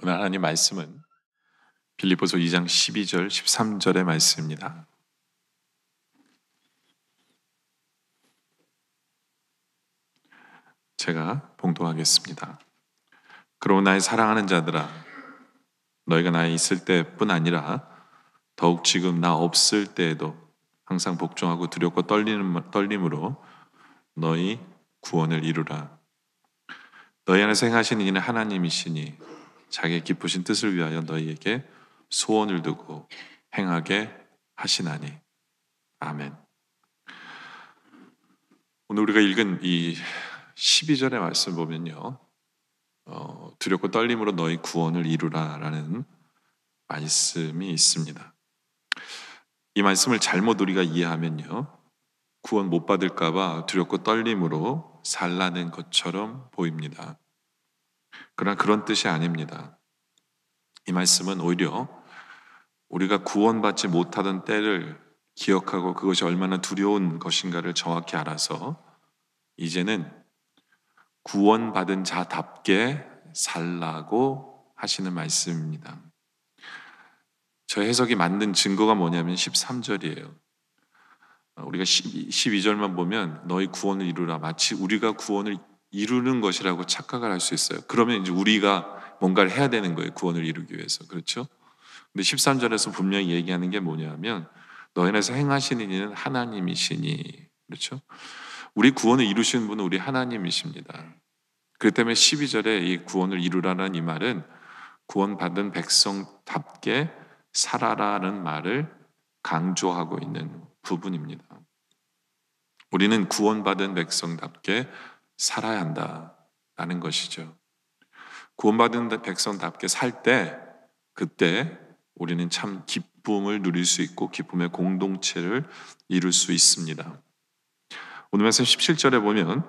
오늘 하나님 말씀은 빌립보서 2장 12절 13절의 말씀입니다. 제가 봉독하겠습니다. 그러므로 나의 사랑하는 자들아, 너희가 나에 있을 때뿐 아니라 더욱 지금 나 없을 때에도 항상 복종하고 두렵고 떨림으로 너희 구원을 이루라. 너희 안에서 행하시는 이는 하나님이시니 자기의 기쁘신 뜻을 위하여 너희에게 소원을 두고 행하게 하시나니. 아멘. 오늘 우리가 읽은 이 12절의 말씀 보면요, 두렵고 떨림으로 너희 구원을 이루라 라는 말씀이 있습니다. 이 말씀을 잘못 우리가 이해하면요, 구원 못 받을까봐 두렵고 떨림으로 살라는 것처럼 보입니다. 그러나 그런 뜻이 아닙니다. 이 말씀은 오히려 우리가 구원받지 못하던 때를 기억하고 그것이 얼마나 두려운 것인가를 정확히 알아서 이제는 구원받은 자답게 살라고 하시는 말씀입니다. 저 해석이 맞는 증거가 뭐냐면 13절이에요. 우리가 12절만 보면 너희 구원을 이루라, 마치 우리가 구원을 이루는 것이라고 착각을 할 수 있어요. 그러면 이제 우리가 뭔가를 해야 되는 거예요, 구원을 이루기 위해서. 그렇죠? 근데 13절에서 분명히 얘기하는 게 뭐냐면 너희 안에서 행하시는 이는 하나님이시니. 그렇죠? 우리 구원을 이루시는 분은 우리 하나님이십니다. 그렇기 때문에 12절에 이 구원을 이루라는 이 말은 구원받은 백성답게 살아라는 말을 강조하고 있는 부분입니다. 우리는 구원받은 백성답게 살아야 한다라는 것이죠. 구원받은 백성답게 살 때, 그때 우리는 참 기쁨을 누릴 수 있고 기쁨의 공동체를 이룰 수 있습니다. 오늘 말씀 17절에 보면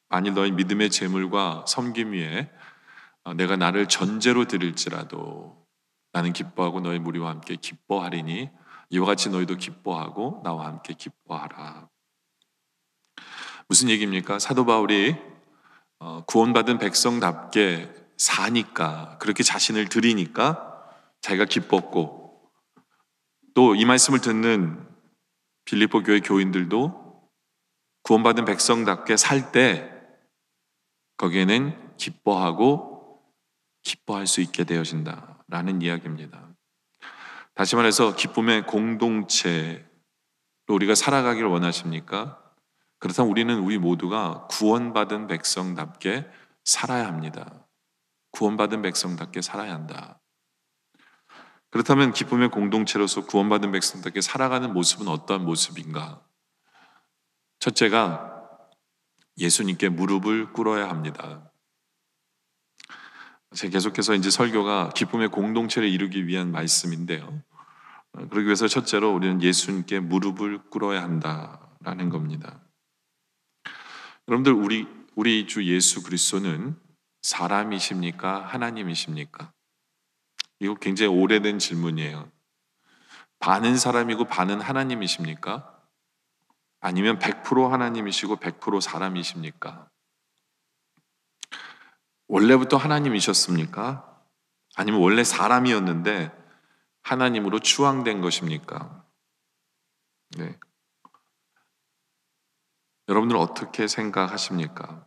만일 너희 믿음의 제물과 섬김 위에 내가 나를 전제로 드릴지라도 나는 기뻐하고 너희 무리와 함께 기뻐하리니 이와 같이 너희도 기뻐하고 나와 함께 기뻐하라. 무슨 얘기입니까? 사도 바울이 구원받은 백성답게 사니까, 그렇게 자신을 드리니까 자기가 기뻤고, 또 이 말씀을 듣는 빌립보 교회 교인들도 구원받은 백성답게 살 때 거기에는 기뻐하고 기뻐할 수 있게 되어진다라는 이야기입니다. 다시 말해서 기쁨의 공동체로 우리가 살아가기를 원하십니까? 그렇다면 우리 모두가 구원받은 백성답게 살아야 합니다. 구원받은 백성답게 살아야 한다. 그렇다면 기쁨의 공동체로서 구원받은 백성답게 살아가는 모습은 어떠한 모습인가? 첫째가 예수님께 무릎을 꿇어야 합니다. 제가 계속해서 이제 설교가 기쁨의 공동체를 이루기 위한 말씀인데요. 그러기 위해서 첫째로 우리는 예수님께 무릎을 꿇어야 한다라는 겁니다. 여러분들, 우리 주 예수 그리스도는 사람이십니까? 하나님이십니까? 이거 굉장히 오래된 질문이에요. 반은 사람이고 반은 하나님이십니까? 아니면 100% 하나님이시고 100% 사람이십니까? 원래부터 하나님이셨습니까? 아니면 원래 사람이었는데 하나님으로 추앙된 것입니까? 네. 여러분들 어떻게 생각하십니까?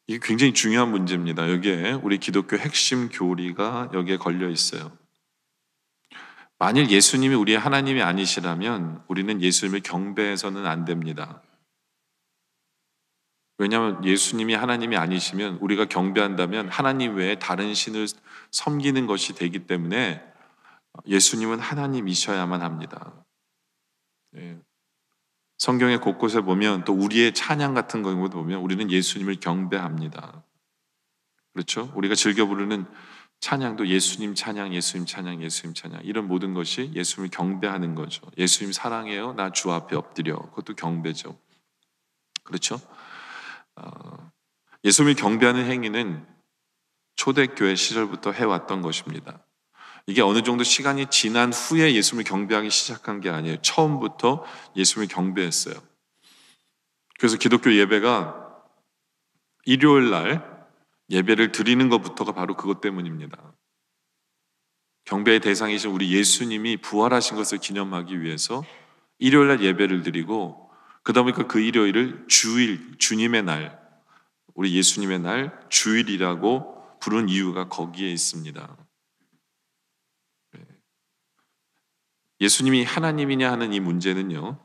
이게 굉장히 중요한 문제입니다. 여기에 우리 기독교 핵심 교리가 여기에 걸려 있어요. 만일 예수님이 우리의 하나님이 아니시라면 우리는 예수님을 경배해서는 안 됩니다. 왜냐하면 예수님이 하나님이 아니시면 우리가 경배한다면 하나님 외에 다른 신을 섬기는 것이 되기 때문에 예수님은 하나님이셔야만 합니다. 네. 성경의 곳곳에 보면 또 우리의 찬양 같은 경우도 보면 우리는 예수님을 경배합니다. 그렇죠? 우리가 즐겨 부르는 찬양도 예수님 찬양, 예수님 찬양, 예수님 찬양, 이런 모든 것이 예수님을 경배하는 거죠. 예수님 사랑해요, 나 주 앞에 엎드려. 그것도 경배죠. 그렇죠? 예수님을 경배하는 행위는 초대교회 시절부터 해왔던 것입니다. 이게 어느 정도 시간이 지난 후에 예수님을 경배하기 시작한 게 아니에요. 처음부터 예수님을 경배했어요. 그래서 기독교 예배가 일요일 날 예배를 드리는 것부터가 바로 그것 때문입니다. 경배의 대상이신 우리 예수님이 부활하신 것을 기념하기 위해서 일요일 날 예배를 드리고, 그러다 보니까 그 일요일을 주일, 주님의 날, 우리 예수님의 날, 주일이라고 부른 이유가 거기에 있습니다. 예수님이 하나님이냐 하는 이 문제는요,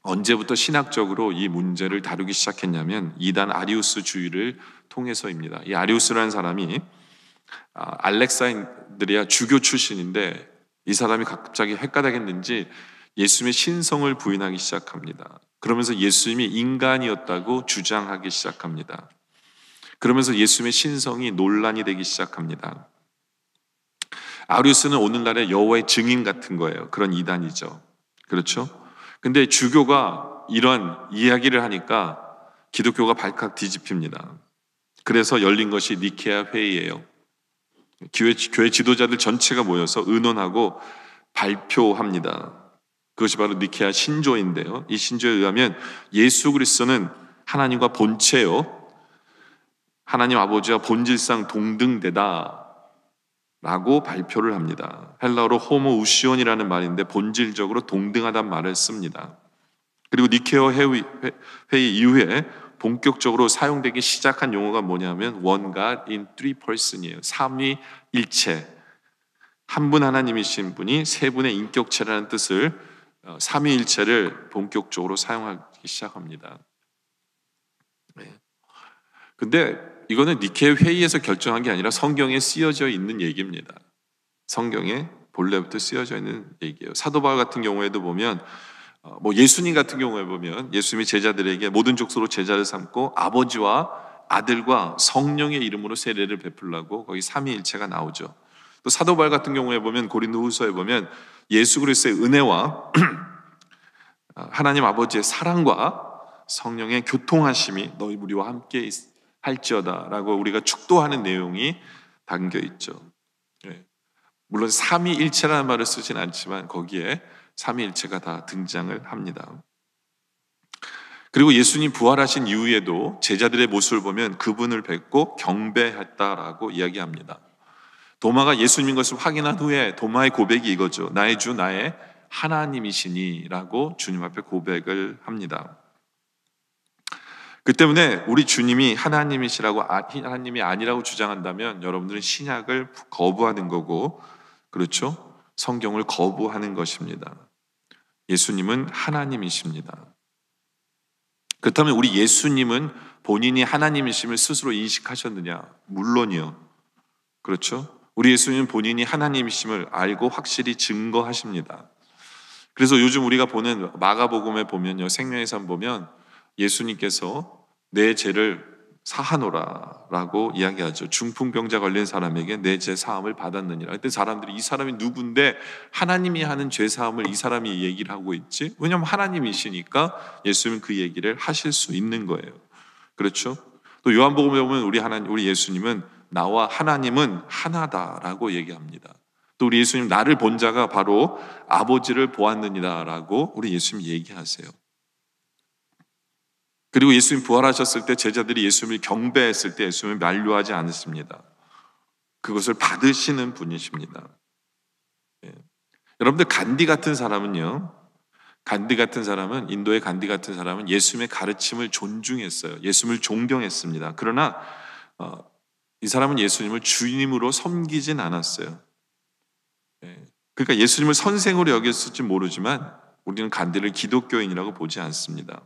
언제부터 신학적으로 이 문제를 다루기 시작했냐면 이단 아리우스 주의를 통해서입니다. 이 아리우스라는 사람이 알렉산드리아 주교 출신인데, 이 사람이 갑자기 헷가닥했는지 예수님의 신성을 부인하기 시작합니다. 그러면서 예수님이 인간이었다고 주장하기 시작합니다. 그러면서 예수님의 신성이 논란이 되기 시작합니다. 아리우스는 오늘날의 여호와의 증인 같은 거예요. 그런 이단이죠. 그렇죠? 근데 주교가 이런 이야기를 하니까 기독교가 발칵 뒤집힙니다. 그래서 열린 것이 니케아 회의예요. 교회 지도자들 전체가 모여서 의논하고 발표합니다. 그것이 바로 니케아 신조인데요. 이 신조에 의하면 예수 그리스도는 하나님과 본체요, 하나님 아버지와 본질상 동등되다 라고 발표를 합니다. 헬라어로 호모우시온이라는 말인데 본질적으로 동등하다는 말을 씁니다. 그리고 니케아 회의 이후에 본격적으로 사용되기 시작한 용어가 뭐냐면 One God in Three Person이에요. 삼위일체, 한 분 하나님이신 분이 세 분의 인격체라는 뜻을, 삼위일체를 본격적으로 사용하기 시작합니다. 근데 이거는 니케 회의에서 결정한 게 아니라 성경에 쓰여져 있는 얘기입니다. 성경에 본래부터 쓰여져 있는 얘기예요. 사도 바울 같은 경우에도 보면, 예수님 같은 경우에 보면 예수님이 제자들에게 모든 족속으로 제자를 삼고 아버지와 아들과 성령의 이름으로 세례를 베풀라고 거기 삼위일체가 나오죠. 또 사도 바울 같은 경우에 보면 고린도후서에 보면 예수 그리스도의 은혜와 하나님 아버지의 사랑과 성령의 교통하심이 너희 우리와 함께 할지어다라고 우리가 축도하는 내용이 담겨 있죠. 물론 삼위일체라는 말을 쓰진 않지만 거기에 삼위일체가 다 등장을 합니다. 그리고 예수님 부활하신 이후에도 제자들의 모습을 보면 그분을 뵙고 경배했다라고 이야기합니다. 도마가 예수님인 것을 확인한 후에 도마의 고백이 이거죠. 나의 주 나의 하나님이시니 라고 주님 앞에 고백을 합니다. 그 때문에 우리 주님이 하나님이시라고, 하나님이 아니라고 주장한다면 여러분들은 신약을 거부하는 거고, 그렇죠? 성경을 거부하는 것입니다. 예수님은 하나님이십니다. 그렇다면 우리 예수님은 본인이 하나님이심을 스스로 인식하셨느냐? 물론이요. 그렇죠? 우리 예수님은 본인이 하나님이심을 알고 확실히 증거하십니다. 그래서 요즘 우리가 보는 마가복음에 보면요, 생명의 산 보면 예수님께서 내 죄를 사하노라 라고 이야기하죠. 중풍병자 걸린 사람에게 내 죄 사함을 받았느니라. 그때 사람들이 이 사람이 누군데 하나님이 하는 죄 사함을 이 사람이 얘기를 하고 있지? 왜냐하면 하나님이시니까 예수님은 그 얘기를 하실 수 있는 거예요. 그렇죠? 또 요한복음에 보면 우리 예수님은 나와 하나님은 하나다라고 얘기합니다. 또 우리 예수님 나를 본 자가 바로 아버지를 보았느니라라고 우리 예수님 얘기하세요. 그리고 예수님 부활하셨을 때 제자들이 예수님을 경배했을 때 예수님을 만류하지 않았습니다. 그것을 받으시는 분이십니다. 여러분들 간디 같은 사람은요, 인도의 간디 같은 사람은 예수님의 가르침을 존중했어요. 예수님을 존경했습니다. 그러나 이 사람은 예수님을 주님으로 섬기진 않았어요. 그러니까 예수님을 선생으로 여겼을지 모르지만 우리는 간디를 기독교인이라고 보지 않습니다.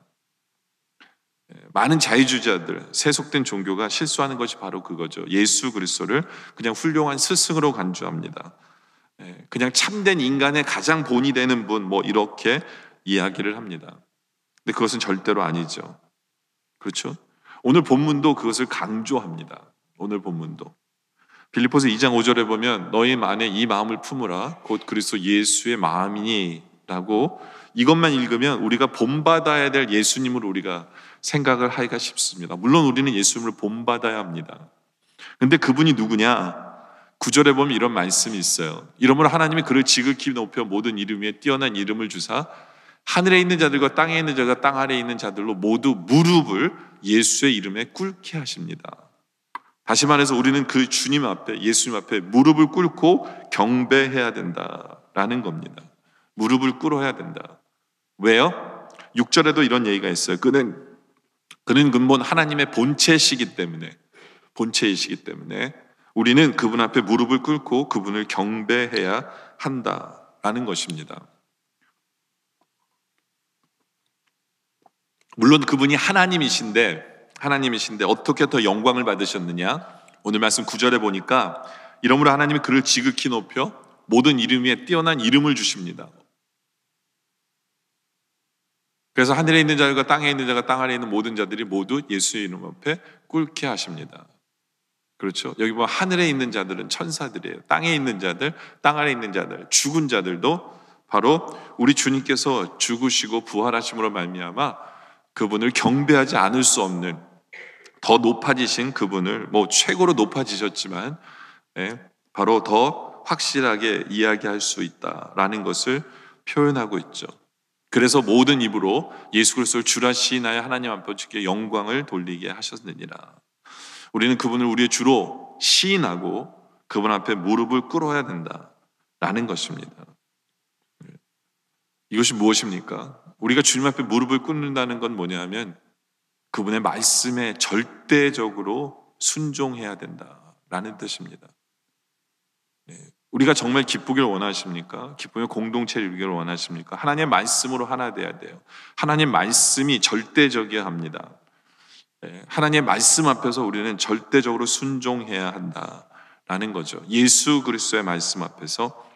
많은 자유주의자들, 세속된 종교가 실수하는 것이 바로 그거죠. 예수 그리스도를 그냥 훌륭한 스승으로 간주합니다. 그냥 참된 인간의 가장 본이 되는 분, 이렇게 이야기를 합니다. 근데 그것은 절대로 아니죠. 그렇죠? 오늘 본문도 그것을 강조합니다. 오늘 본문도 빌립보서 2장 5절에 보면 너희 안에 이 마음을 품으라 곧 그리스도 예수의 마음이니 라고, 이것만 읽으면 우리가 본받아야 될 예수님을 우리가 생각을 하기가 쉽습니다. 물론 우리는 예수님을 본받아야 합니다. 근데 그분이 누구냐? 9절에 보면 이런 말씀이 있어요. 이러므로 하나님이 그를 지극히 높여 모든 이름 위에 뛰어난 이름을 주사 하늘에 있는 자들과 땅에 있는 자가 땅 아래에 있는 자들로 모두 무릎을 예수의 이름에 꿇게 하십니다. 다시 말해서 우리는 그 주님 앞에, 예수님 앞에 무릎을 꿇고 경배해야 된다라는 겁니다. 무릎을 꿇어야 된다. 왜요? 6절에도 이런 얘기가 있어요. 그는 근본 하나님의 본체이시기 때문에 우리는 그분 앞에 무릎을 꿇고 그분을 경배해야 한다라는 것입니다. 물론 그분이 하나님이신데 어떻게 더 영광을 받으셨느냐? 오늘 말씀 9절에 보니까 이러므로 하나님이 그를 지극히 높여 모든 이름 위에 뛰어난 이름을 주십니다. 그래서 하늘에 있는 자들과 땅에 있는 자가 땅 아래에 있는 모든 자들이 모두 예수의 이름 앞에 꿇게 하십니다. 그렇죠? 여기 보면 하늘에 있는 자들은 천사들이에요. 땅에 있는 자들, 땅 아래에 있는 자들, 죽은 자들도 바로 우리 주님께서 죽으시고 부활하심으로 말미암아 그분을 경배하지 않을 수 없는 더 높아지신 그분을 최고로 높아지셨지만 바로 더 확실하게 이야기할 수 있다라는 것을 표현하고 있죠. 그래서 모든 입으로 예수 그리스도를 주라 시인하여 하나님 아버지께 영광을 돌리게 하셨느니라. 우리는 그분을 우리의 주로 시인하고 그분 앞에 무릎을 꿇어야 된다라는 것입니다. 이것이 무엇입니까? 우리가 주님 앞에 무릎을 꿇는다는 건 뭐냐면 그분의 말씀에 절대적으로 순종해야 된다라는 뜻입니다. 우리가 정말 기쁘기를 원하십니까? 기쁨의 공동체를 이루기를 원하십니까? 하나님의 말씀으로 하나 돼야 돼요. 하나님의 말씀이 절대적이어야 합니다. 하나님의 말씀 앞에서 우리는 절대적으로 순종해야 한다라는 거죠. 예수 그리스도의 말씀 앞에서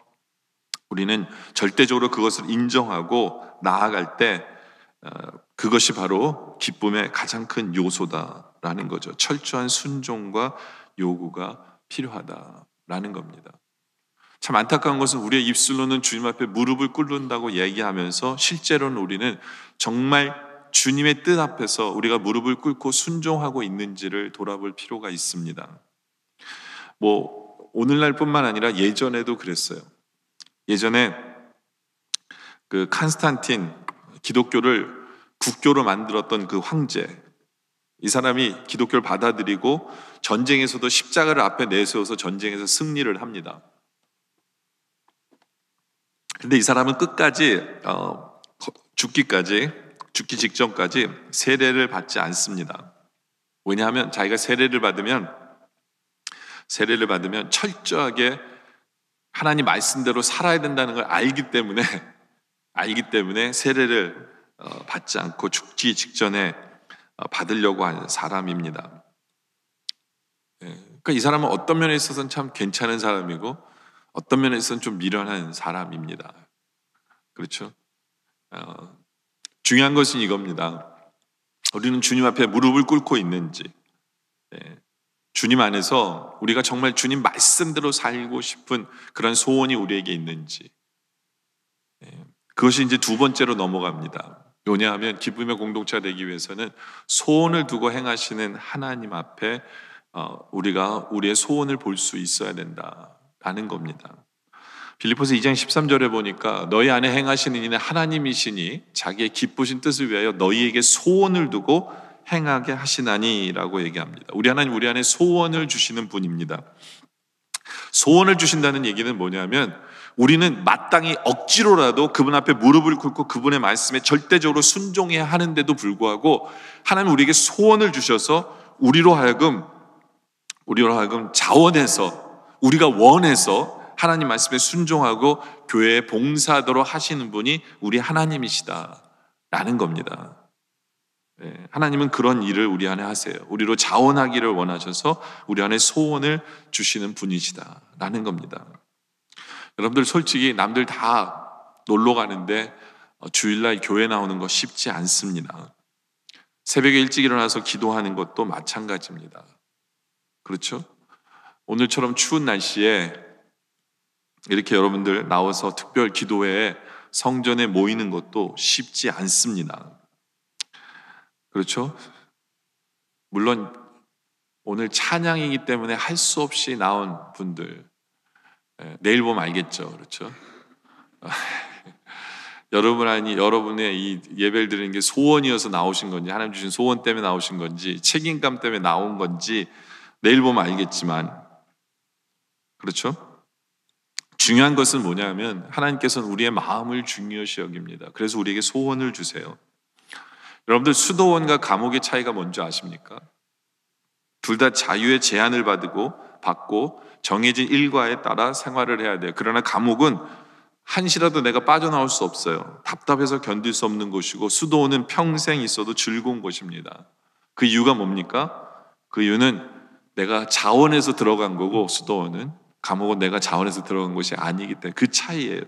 우리는 절대적으로 그것을 인정하고 나아갈 때 그것이 바로 기쁨의 가장 큰 요소다라는 거죠. 철저한 순종과 요구가 필요하다라는 겁니다. 참 안타까운 것은 우리의 입술로는 주님 앞에 무릎을 꿇는다고 얘기하면서 실제로는 우리는 정말 주님의 뜻 앞에서 우리가 무릎을 꿇고 순종하고 있는지를 돌아볼 필요가 있습니다. 오늘날뿐만 아니라 예전에도 그랬어요. 예전에 그 칸스탄틴 기독교를 국교로 만들었던 그 황제, 이 사람이 기독교를 받아들이고 전쟁에서도 십자가를 앞에 내세워서 전쟁에서 승리를 합니다. 근데 이 사람은 끝까지 죽기 직전까지 세례를 받지 않습니다. 왜냐하면 자기가 세례를 받으면 철저하게 하나님 말씀대로 살아야 된다는 걸 알기 때문에 세례를 받지 않고 죽기 직전에 받으려고 하는 사람입니다. 그러니까 이 사람은 어떤 면에 있어서는 참 괜찮은 사람이고 어떤 면에 있어서는 좀 미련한 사람입니다. 그렇죠? 중요한 것은 이겁니다. 우리는 주님 앞에 무릎을 꿇고 있는지, 주님 안에서 우리가 정말 주님 말씀대로 살고 싶은 그런 소원이 우리에게 있는지, 그것이 이제 두 번째로 넘어갑니다. 왜냐하면 기쁨의 공동체가 되기 위해서는 소원을 두고 행하시는 하나님 앞에 우리가 우리의 소원을 볼 수 있어야 된다라는 겁니다. 빌립보서 2장 13절에 보니까 너희 안에 행하시는 이는 하나님이시니 자기의 기쁘신 뜻을 위하여 너희에게 소원을 두고 행하게 하시나니라고 얘기합니다. 우리 하나님 우리 안에 소원을 주시는 분입니다. 소원을 주신다는 얘기는 뭐냐면 우리는 마땅히 억지로라도 그분 앞에 무릎을 꿇고 그분의 말씀에 절대적으로 순종해야 하는데도 불구하고 하나님 우리에게 소원을 주셔서 우리로 하여금 자원해서 우리가 원해서 하나님 말씀에 순종하고 교회에 봉사하도록 하시는 분이 우리 하나님이시다라는 겁니다. 하나님은 그런 일을 우리 안에 하세요. 우리로 자원하기를 원하셔서 우리 안에 소원을 주시는 분이시다라는 겁니다. 여러분들 솔직히 남들 다 놀러 가는데 주일날 교회 나오는 거 쉽지 않습니다. 새벽에 일찍 일어나서 기도하는 것도 마찬가지입니다. 그렇죠? 오늘처럼 추운 날씨에 이렇게 여러분들 나와서 특별 기도회에 성전에 모이는 것도 쉽지 않습니다. 그렇죠? 물론 오늘 찬양이기 때문에 할 수 없이 나온 분들 내일 보면 알겠죠. 그렇죠? 여러분의 이 예배를 드리는 게 소원이어서 나오신 건지 하나님 주신 소원 때문에 나오신 건지 책임감 때문에 나온 건지 내일 보면 알겠지만, 그렇죠? 중요한 것은 뭐냐면 하나님께서는 우리의 마음을 중요시 여깁니다. 그래서 우리에게 소원을 주세요. 여러분들 수도원과 감옥의 차이가 뭔지 아십니까? 둘 다 자유의 제한을 받고 정해진 일과에 따라 생활을 해야 돼요. 그러나 감옥은 한시라도 내가 빠져나올 수 없어요. 답답해서 견딜 수 없는 곳이고, 수도원은 평생 있어도 즐거운 곳입니다. 그 이유가 뭡니까? 그 이유는 내가 자원해서 들어간 거고, 수도원은, 감옥은 내가 자원해서 들어간 곳이 아니기 때문에 그 차이예요.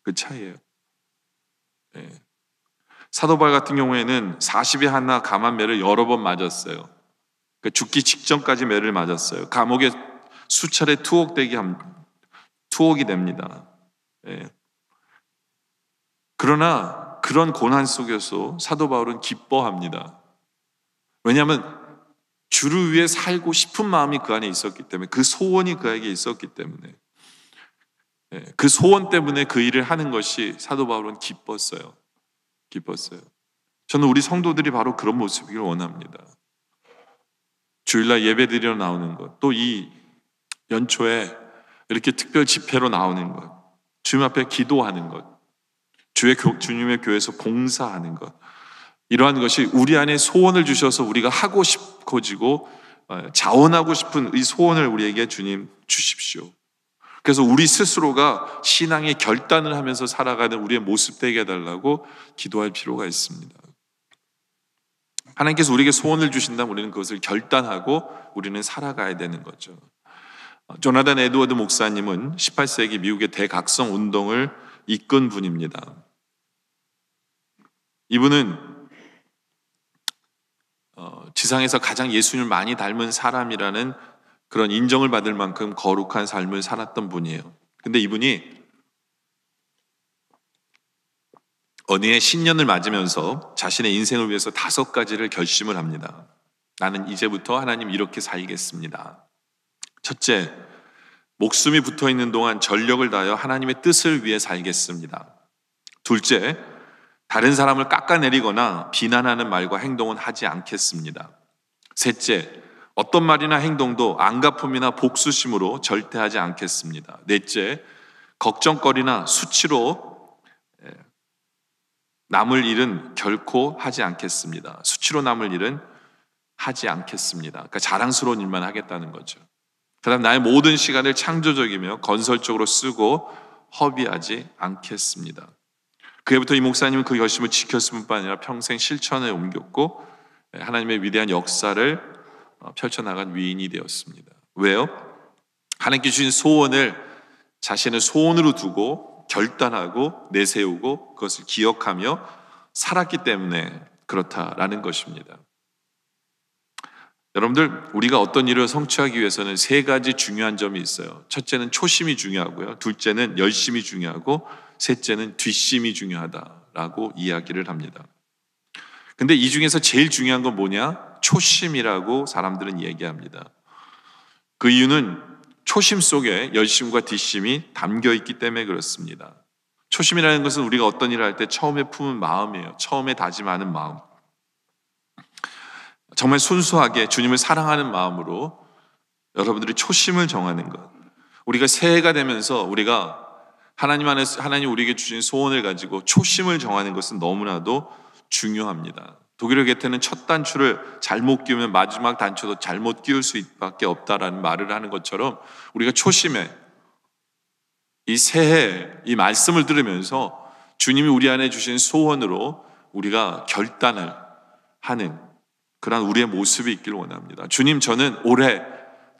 그 차이예요. 예. 사도 바울 같은 경우에는 40에 하나 감한 매를 여러 번 맞았어요. 그러니까 죽기 직전까지 매를 맞았어요. 감옥에 수차례 투옥이 됩니다. 예. 그러나 그런 고난 속에서 사도 바울은 기뻐합니다. 왜냐하면 주를 위해 살고 싶은 마음이 그 안에 있었기 때문에, 그 소원이 그에게 있었기 때문에, 그 소원 때문에 그 일을 하는 것이 사도 바울은 기뻤어요. 저는 우리 성도들이 바로 그런 모습이길 원합니다. 주일날 예배 드리러 나오는 것, 또 이 연초에 이렇게 특별 집회로 나오는 것, 주님 앞에 기도하는 것, 주님의 교회에서 봉사하는 것, 이러한 것이 우리 안에 소원을 주셔서 우리가 하고 싶어지고 자원하고 싶은 이 소원을 우리에게 주님 주십시오. 그래서 우리 스스로가 신앙의 결단을 하면서 살아가는 우리의 모습 되게 해달라고 기도할 필요가 있습니다. 하나님께서 우리에게 소원을 주신다면 우리는 그것을 결단하고 우리는 살아가야 되는 거죠. 조나단 에드워드 목사님은 18세기 미국의 대각성 운동을 이끈 분입니다. 이분은 지상에서 가장 예수님을 많이 닮은 사람이라는 그런 인정을 받을 만큼 거룩한 삶을 살았던 분이에요. 근데 이분이 어느 해 신년을 맞으면서 자신의 인생을 위해서 5가지를 결심을 합니다. 나는 이제부터 하나님 이렇게 살겠습니다. 첫째, 목숨이 붙어 있는 동안 전력을 다하여 하나님의 뜻을 위해 살겠습니다. 둘째, 다른 사람을 깎아내리거나 비난하는 말과 행동은 하지 않겠습니다. 셋째, 어떤 말이나 행동도 안갚음이나 복수심으로 절대 하지 않겠습니다. 넷째, 걱정거리나 수치로 남을 일은 결코 하지 않겠습니다. 수치로 남을 일은 하지 않겠습니다. 그러니까 자랑스러운 일만 하겠다는 거죠. 그다음, 나의 모든 시간을 창조적이며 건설적으로 쓰고 허비하지 않겠습니다. 그해부터 이 목사님은 그 결심을 지켰을 뿐만 아니라 평생 실천에 옮겼고 하나님의 위대한 역사를 펼쳐나간 위인이 되었습니다. 왜요? 하나님께 주신 소원을 자신의 소원으로 두고 결단하고 내세우고 그것을 기억하며 살았기 때문에 그렇다라는 것입니다. 여러분들, 우리가 어떤 일을 성취하기 위해서는 3가지 중요한 점이 있어요. 첫째는 초심이 중요하고요. 둘째는 열심이 중요하고, 셋째는 뒷심이 중요하다라고 이야기를 합니다. 근데 이 중에서 제일 중요한 건 뭐냐? 초심이라고 사람들은 얘기합니다. 그 이유는 초심 속에 열심과 뒷심이 담겨 있기 때문에 그렇습니다. 초심이라는 것은 우리가 어떤 일을 할 때 처음에 품은 마음이에요. 처음에 다짐하는 마음. 정말 순수하게 주님을 사랑하는 마음으로 여러분들이 초심을 정하는 것. 우리가 새해가 되면서 우리가 하나님 안에서 하나님 우리에게 주신 소원을 가지고 초심을 정하는 것은 너무나도 중요합니다. 독일어 곁에는 첫 단추를 잘못 끼우면 마지막 단추도 잘못 끼울 수밖에 없다라는 말을 하는 것처럼 우리가 초심에 이 새해 이 말씀을 들으면서 주님이 우리 안에 주신 소원으로 우리가 결단을 하는 그런 우리의 모습이 있기를 원합니다. 주님, 저는 올해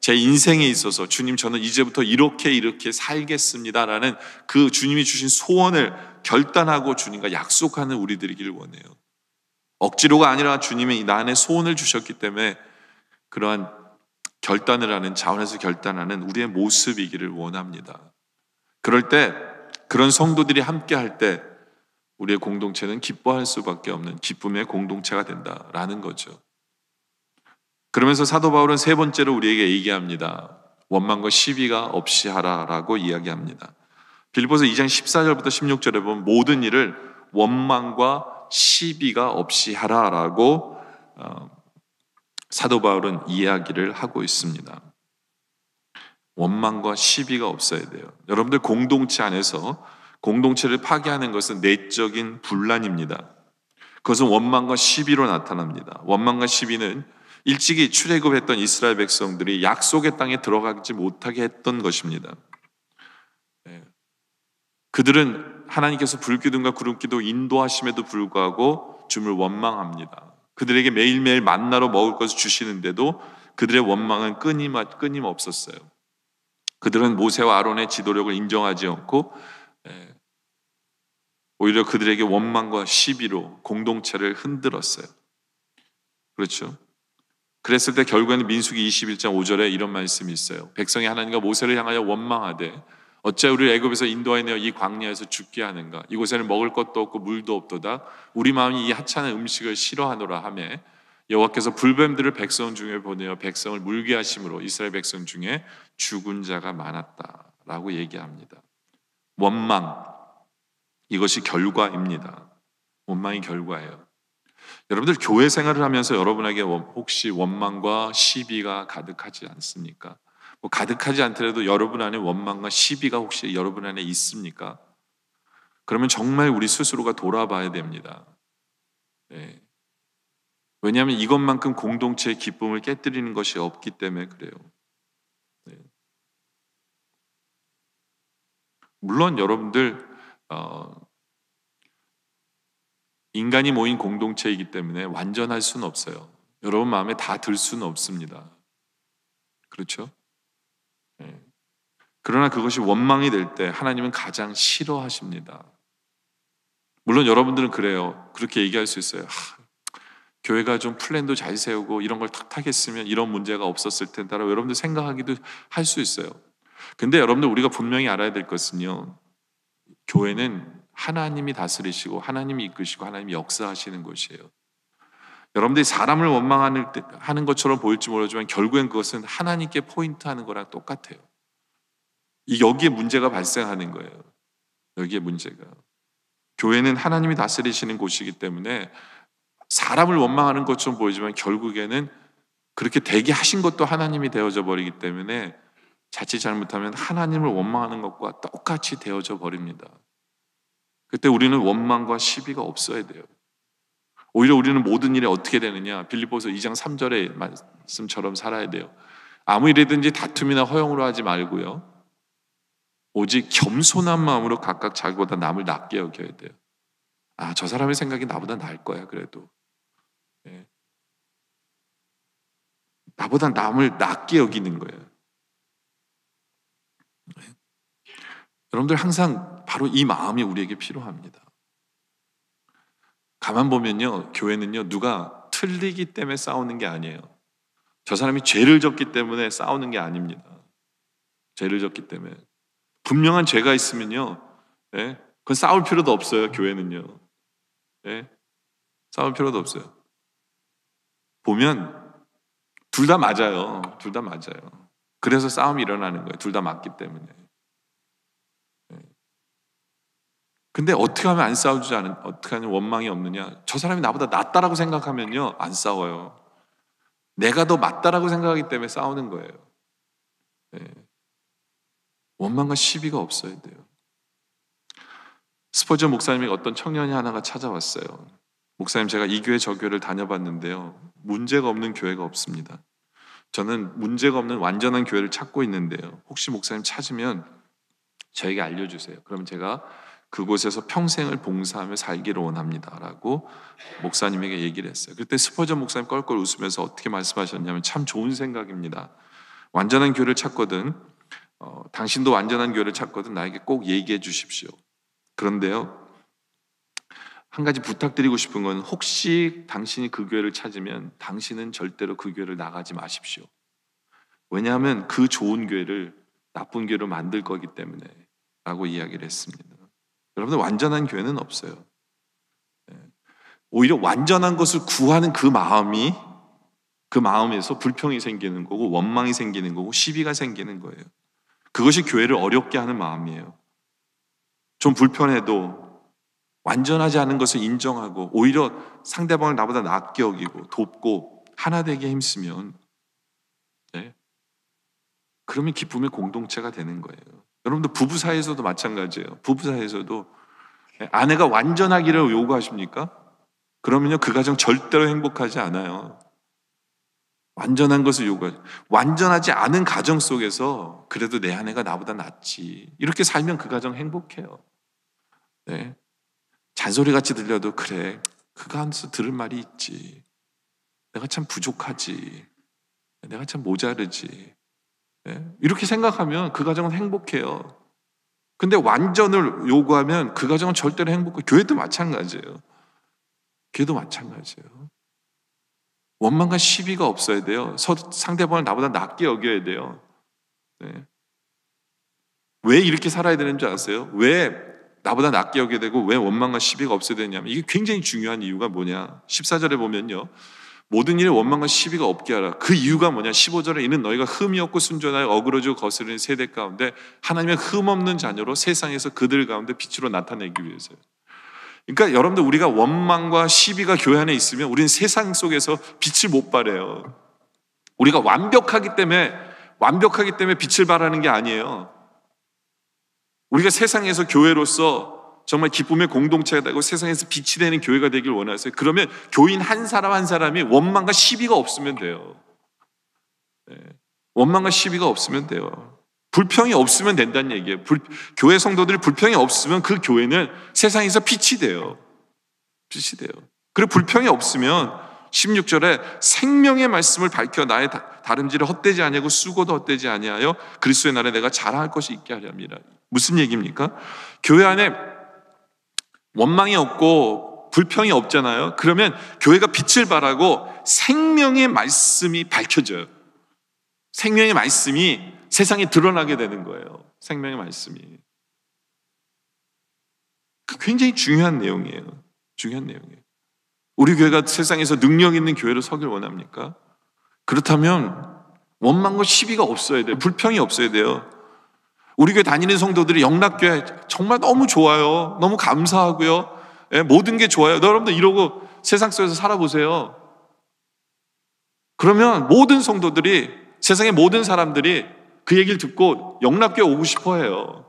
제 인생에 있어서 주님, 저는 이제부터 이렇게 살겠습니다라는 그 주님이 주신 소원을 결단하고 주님과 약속하는 우리들이길 원해요. 억지로가 아니라 주님이 나 안에 소원을 주셨기 때문에 그러한 결단을 하는, 자원에서 결단하는 우리의 모습이기를 원합니다. 그럴 때, 그런 성도들이 함께 할 때 우리의 공동체는 기뻐할 수밖에 없는 기쁨의 공동체가 된다라는 거죠. 그러면서 사도 바울은 3번째로 우리에게 얘기합니다. 원망과 시비가 없이 하라라고 이야기합니다. 빌립보서 2장 14절부터 16절에 보면 모든 일을 원망과 시비가 없이 하라라고 사도 바울은 이야기를 하고 있습니다. 원망과 시비가 없어야 돼요. 여러분들 공동체 안에서 공동체를 파괴하는 것은 내적인 분란입니다. 그것은 원망과 시비로 나타납니다. 원망과 시비는 일찍이 출애굽했던 이스라엘 백성들이 약속의 땅에 들어가지 못하게 했던 것입니다. 그들은 하나님께서 불기둥과 구름기도 인도하심에도 불구하고 주님을 원망합니다. 그들에게 매일매일 만나로 먹을 것을 주시는데도 그들의 원망은 끊임없었어요. 그들은 모세와 아론의 지도력을 인정하지 않고 오히려 그들에게 원망과 시비로 공동체를 흔들었어요. 그렇죠? 그랬을 때 결국에는 민수기 21장 5절에 이런 말씀이 있어요. 백성이 하나님과 모세를 향하여 원망하되 어찌 우리를 애굽에서 인도하여 이 광야에서 죽게 하는가? 이곳에는 먹을 것도 없고 물도 없도다. 우리 마음이 이 하찮은 음식을 싫어하노라 하며 여호와께서 불뱀들을 백성 중에 보내어 백성을 물게 하심으로 이스라엘 백성 중에 죽은 자가 많았다라고 얘기합니다. 원망, 이것이 결과입니다. 원망이 결과예요. 여러분들 교회 생활을 하면서 여러분에게 혹시 원망과 시비가 가득하지 않습니까? 뭐 가득하지 않더라도 여러분 안에 원망과 시비가 혹시 여러분 안에 있습니까? 그러면 정말 우리 스스로가 돌아봐야 됩니다. 네. 왜냐하면 이것만큼 공동체의 기쁨을 깨뜨리는 것이 없기 때문에 그래요. 네. 물론 여러분들 인간이 모인 공동체이기 때문에 완전할 수는 없어요. 여러분 마음에 다 들 수는 없습니다. 그렇죠? 네. 그러나 그것이 원망이 될 때 하나님은 가장 싫어하십니다. 물론 여러분들은 그래요. 그렇게 얘기할 수 있어요. 교회가 좀 플랜도 잘 세우고 이런 걸 탁탁했으면 이런 문제가 없었을 텐데라고 여러분들 생각하기도 할 수 있어요. 근데 여러분들 우리가 분명히 알아야 될 것은요. 교회는 하나님이 다스리시고 하나님이 이끄시고 하나님이 역사하시는 곳이에요. 여러분들이 사람을 원망하는 것처럼 보일지 모르지만 결국엔 그것은 하나님께 포인트하는 거랑 똑같아요. 여기에 문제가 발생하는 거예요. 여기에 문제가. 교회는 하나님이 다스리시는 곳이기 때문에 사람을 원망하는 것처럼 보이지만 결국에는 그렇게 되게 하신 것도 하나님이 되어져 버리기 때문에 자칫 잘못하면 하나님을 원망하는 것과 똑같이 되어져 버립니다. 그때 우리는 원망과 시비가 없어야 돼요. 오히려 우리는 모든 일에 어떻게 되느냐? 빌립보서 2장 3절의 말씀처럼 살아야 돼요. 아무 일이든지 다툼이나 허용으로 하지 말고요. 오직 겸손한 마음으로 각각 자기보다 남을 낮게 여겨야 돼요. 저 사람의 생각이 나보다 나을 거야 그래도. 네. 나보다 남을 낮게 여기는 거예요. 네. 여러분들 항상 바로 이 마음이 우리에게 필요합니다. 가만 보면요, 교회는요, 누가 틀리기 때문에 싸우는 게 아니에요. 저 사람이 죄를 졌기 때문에 싸우는 게 아닙니다. 죄를 졌기 때문에. 분명한 죄가 있으면요, 예? 그건 싸울 필요도 없어요, 교회는요. 예? 싸울 필요도 없어요. 보면 둘 다 맞아요. 둘 다 맞아요. 그래서 싸움이 일어나는 거예요. 둘 다 맞기 때문에. 예. 근데 어떻게 하면 안 싸우지 않은, 어떻게 하면 원망이 없느냐? 저 사람이 나보다 낫다라고 생각하면요, 안 싸워요. 내가 더 맞다라고 생각하기 때문에 싸우는 거예요. 예. 원망과 시비가 없어야 돼요. 스퍼전 목사님이 어떤 청년이 하나가 찾아왔어요. 목사님, 제가 이 교회 저 교회를 다녀봤는데요, 문제가 없는 교회가 없습니다. 저는 문제가 없는 완전한 교회를 찾고 있는데요, 혹시 목사님 찾으면 저에게 알려주세요. 그러면 제가 그곳에서 평생을 봉사하며 살기를 원합니다 라고 목사님에게 얘기를 했어요. 그때 스퍼전 목사님 껄껄 웃으면서 어떻게 말씀하셨냐면, 참 좋은 생각입니다. 완전한 교회를 찾거든, 당신도 완전한 교회를 찾거든 나에게 꼭 얘기해 주십시오. 그런데요, 한 가지 부탁드리고 싶은 건, 혹시 당신이 그 교회를 찾으면 당신은 절대로 그 교회를 나가지 마십시오. 왜냐하면 그 좋은 교회를 나쁜 교회로 만들 거기 때문에 라고 이야기를 했습니다. 여러분들, 완전한 교회는 없어요. 오히려 완전한 것을 구하는 그 마음에서 불평이 생기는 거고 원망이 생기는 거고 시비가 생기는 거예요. 그것이 교회를 어렵게 하는 마음이에요. 좀 불편해도 완전하지 않은 것을 인정하고 오히려 상대방을 나보다 낫게 여기고 돕고 하나 되게 힘쓰면, 네, 그러면 기쁨의 공동체가 되는 거예요. 여러분들 부부 사이에서도 마찬가지예요. 부부 사이에서도 아내가 완전하기를 요구하십니까? 그러면요, 그 가정 절대로 행복하지 않아요. 완전한 것을 요구하죠. 완전하지 않은 가정 속에서 그래도 내 아내가 나보다 낫지, 이렇게 살면 그 가정 행복해요. 네. 잔소리같이 들려도 그래, 그가 한서 들을 말이 있지, 내가 참 부족하지, 내가 참 모자르지, 네. 이렇게 생각하면 그 가정은 행복해요. 근데 완전을 요구하면 그 가정은 절대로 행복해요. 교회도 마찬가지예요. 교회도 마찬가지예요. 원망과 시비가 없어야 돼요. 상대방을 나보다 낮게 여겨야 돼요. 네. 왜 이렇게 살아야 되는 줄 아세요? 왜 나보다 낮게 여겨야 되고 왜 원망과 시비가 없어야 되냐면, 이게 굉장히 중요한 이유가 뭐냐, 14절에 보면요, 모든 일에 원망과 시비가 없게 하라. 그 이유가 뭐냐, 15절에 이는 너희가 흠이 없고 순전하여 어그러지고 거스르는 세대 가운데 하나님의 흠 없는 자녀로 세상에서 그들 가운데 빛으로 나타내기 위해서요. 그러니까 여러분들, 우리가 원망과 시비가 교회 안에 있으면 우리는 세상 속에서 빛을 못 발해요. 우리가 완벽하기 때문에 빛을 발하는 게 아니에요. 우리가 세상에서 교회로서 정말 기쁨의 공동체가 되고 세상에서 빛이 되는 교회가 되길 원하세요. 그러면 교인 한 사람 한 사람이 원망과 시비가 없으면 돼요. 네. 원망과 시비가 없으면 돼요. 불평이 없으면 된다는 얘기예요. 교회 성도들이 불평이 없으면 그 교회는 세상에서 빛이 돼요. 빛이 돼요. 그리고 불평이 없으면 16절에 생명의 말씀을 밝혀 나의 다름질을 헛되지 아니하고 수고도 헛되지 아니하여 그리스도의 날에 내가 자랑할 것이 있게 하려 함이라. 무슨 얘기입니까? 교회 안에 원망이 없고 불평이 없잖아요. 그러면 교회가 빛을 발하고 생명의 말씀이 밝혀져요. 생명의 말씀이 세상에 드러나게 되는 거예요. 생명의 말씀이. 굉장히 중요한 내용이에요. 중요한 내용이에요. 우리 교회가 세상에서 능력 있는 교회로 서길 원합니까? 그렇다면 원망과 시비가 없어야 돼요. 불평이 없어야 돼요. 우리 교회 다니는 성도들이 영락교회 정말 너무 좋아요. 너무 감사하고요. 모든 게 좋아요. 여러분들 이러고 세상 속에서 살아보세요. 그러면 모든 성도들이, 세상의 모든 사람들이 그 얘기를 듣고 영락교회 오고 싶어 해요.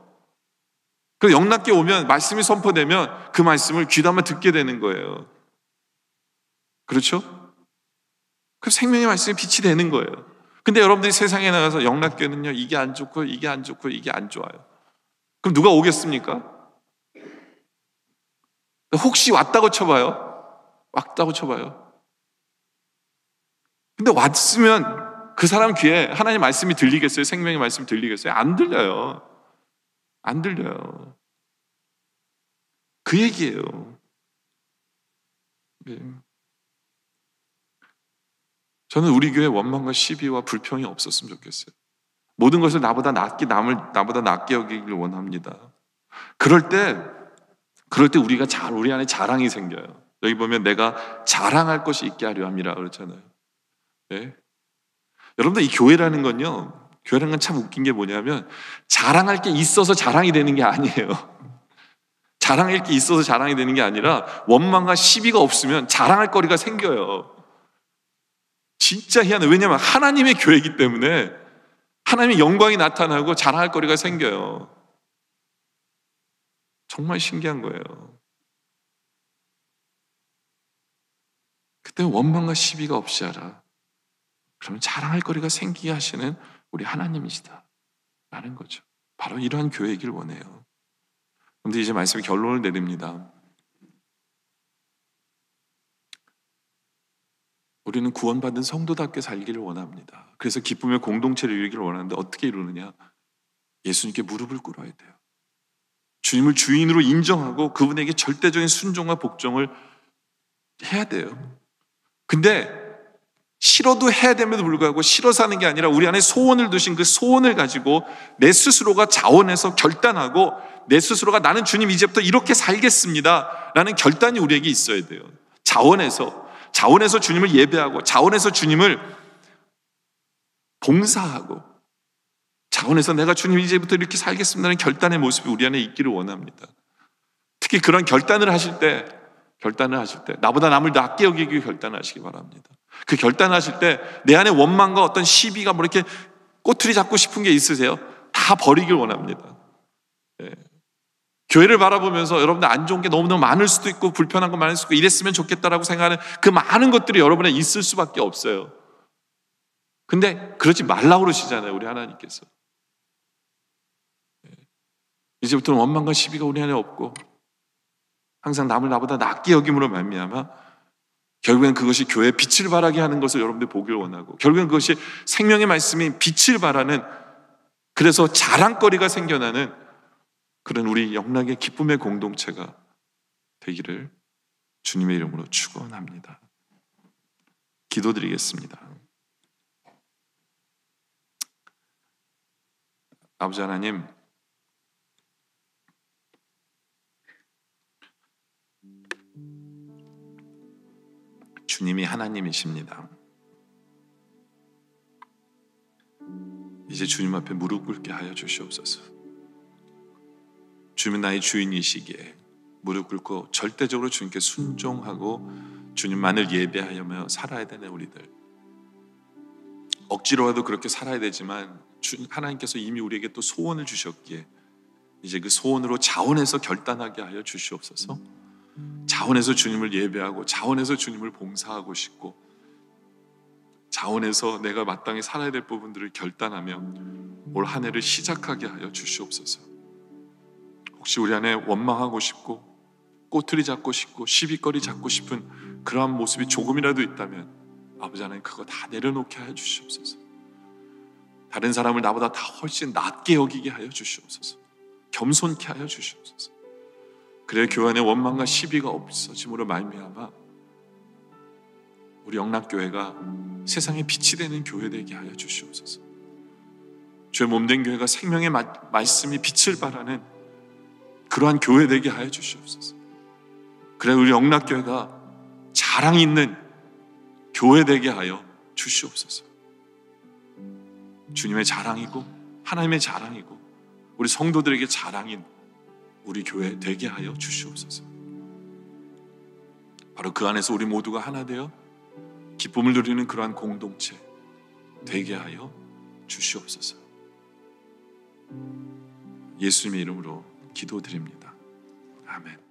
그 영락교회 오면 말씀이 선포되면 그 말씀을 귀담아 듣게 되는 거예요. 그렇죠? 그 생명의 말씀이 빛이 되는 거예요. 근데 여러분들이 세상에 나가서 영락교회는요, 이게 안 좋고 이게 안 좋고 이게 안 좋아요. 그럼 누가 오겠습니까? 혹시 왔다고 쳐봐요. 왔다고 쳐봐요. 근데 왔으면 그 사람 귀에 하나님 말씀이 들리겠어요? 생명의 말씀이 들리겠어요? 안 들려요. 안 들려요. 그 얘기예요. 네. 저는 우리 교회 원망과 시비와 불평이 없었으면 좋겠어요. 모든 것을 나보다 낮게 여기길 원합니다. 그럴 때 우리 안에 자랑이 생겨요. 여기 보면 내가 자랑할 것이 있게 하려 함이라 그렇잖아요. 네? 여러분들, 이 교회라는 건요, 교회라는 건 참 웃긴 게 뭐냐면 자랑할 게 있어서 자랑이 되는 게 아니에요. 자랑할 게 있어서 자랑이 되는 게 아니라 원망과 시비가 없으면 자랑할 거리가 생겨요. 진짜 희한해요. 왜냐하면 하나님의 교회이기 때문에 하나님의 영광이 나타나고 자랑할 거리가 생겨요. 정말 신기한 거예요. 그때 원망과 시비가 없이 하라. 그러면 자랑할 거리가 생기게 하시는 우리 하나님이시다 라는 거죠. 바로 이러한 교회이길 원해요. 그런데 이제 말씀이 결론을 내립니다. 우리는 구원받은 성도답게 살기를 원합니다. 그래서 기쁨의 공동체를 이루기를 원하는데 어떻게 이루느냐? 예수님께 무릎을 꿇어야 돼요. 주님을 주인으로 인정하고 그분에게 절대적인 순종과 복종을 해야 돼요. 근데 싫어도 해야 됨에도 불구하고 싫어서 하는 게 아니라 우리 안에 소원을 두신 그 소원을 가지고 내 스스로가 자원해서 결단하고, 내 스스로가 나는 주님 이제부터 이렇게 살겠습니다 라는 결단이 우리에게 있어야 돼요. 자원해서 주님을 예배하고, 자원해서 주님을 봉사하고, 자원해서 내가 주님 이제부터 이렇게 살겠습니다는 결단의 모습이 우리 안에 있기를 원합니다. 특히 그런 결단을 하실 때 나보다 남을 낮게 여기기 결단을 하시기 바랍니다. 그 결단하실 때 내 안에 원망과 어떤 시비가 뭐 이렇게 꼬투리 잡고 싶은 게 있으세요? 다 버리길 원합니다. 예. 교회를 바라보면서 여러분들 안 좋은 게 너무너무 많을 수도 있고 불편한 거 많을 수도 있고 이랬으면 좋겠다라고 생각하는 그 많은 것들이 여러분에 있을 수밖에 없어요. 근데 그러지 말라고 그러시잖아요, 우리 하나님께서. 이제부터는 원망과 시비가 우리 안에 없고 항상 남을 나보다 낫게 여김으로 말미암아 결국엔 그것이 교회의 빛을 발하게 하는 것을 여러분들 보길 원하고, 결국엔 그것이 생명의 말씀이 빛을 발하는, 그래서 자랑거리가 생겨나는 그런 우리 영락의 기쁨의 공동체가 되기를 주님의 이름으로 축원합니다. 기도드리겠습니다. 아버지 하나님, 주님이 하나님이십니다. 이제 주님 앞에 무릎 꿇게 하여 주시옵소서. 주님은 나의 주인이시기에 무릎 꿇고 절대적으로 주님께 순종하고 주님만을 예배하며 살아야 되는 우리들, 억지로라도 그렇게 살아야 되지만 하나님께서 이미 우리에게 또 소원을 주셨기에 이제 그 소원으로 자원해서 결단하게 하여 주시옵소서. 자원해서 주님을 예배하고 자원해서 주님을 봉사하고 싶고 자원해서 내가 마땅히 살아야 될 부분들을 결단하며 올 한 해를 시작하게 하여 주시옵소서. 혹시 우리 안에 원망하고 싶고 꼬투리 잡고 싶고 시비거리 잡고 싶은 그러한 모습이 조금이라도 있다면 아버지 하나님 그거 다 내려놓게 하여 주시옵소서. 다른 사람을 나보다 다 훨씬 낫게 여기게 하여 주시옵소서. 겸손케 하여 주시옵소서. 그래야 교회 안에 원망과 시비가 없어짐으로 말미암아 우리 영락교회가 세상에 빛이 되는 교회 되게 하여 주시옵소서. 주의 몸된 교회가 생명의 말씀이 빛을 발하는 그러한 교회 되게 하여 주시옵소서. 그래야 우리 영락교회가 자랑 있는 교회 되게 하여 주시옵소서. 주님의 자랑이고 하나님의 자랑이고 우리 성도들에게 자랑인 우리 교회 되게 하여 주시옵소서. 바로 그 안에서 우리 모두가 하나 되어 기쁨을 누리는 그러한 공동체 되게 하여 주시옵소서. 예수님의 이름으로 기도드립니다. 아멘.